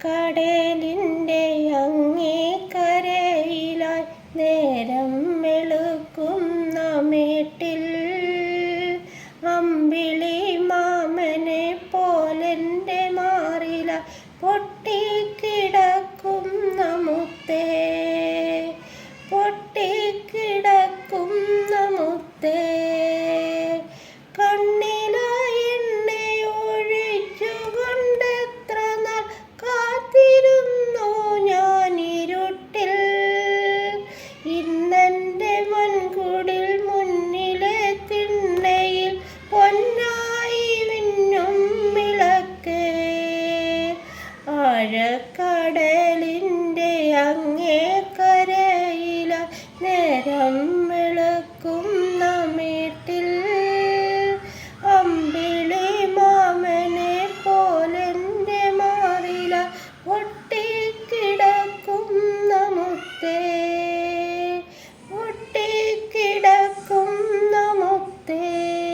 ആഴക്കടലിൻ്റെ അങ്ങേ കരയിലായി നേരം വെളുക്കുന്ന മേട്ടിൽ അമ്പിളി മാമനെ പോലെൻ്റെ മാറിലായി പൊട്ടിക്കിടക്കുന്ന മുത്തേ, പൊട്ടിക്കിടക്കുന്ന മുത്തേ. കണ്ണിലായി എണ്ണയൊഴിച്ചുകൊണ്ടെത്ര നാൾ കാത്തിരുന്നു ഞാനിരുട്ടിൽ. ഇന്നെൻ്റെ വൻകുടിൽ മുന്നിലെ തിണ്ണയിൽ പൊന്നായി മിന്നും വിളക്കേ. ആഴക്കടലിൻ്റെ അങ്ങേ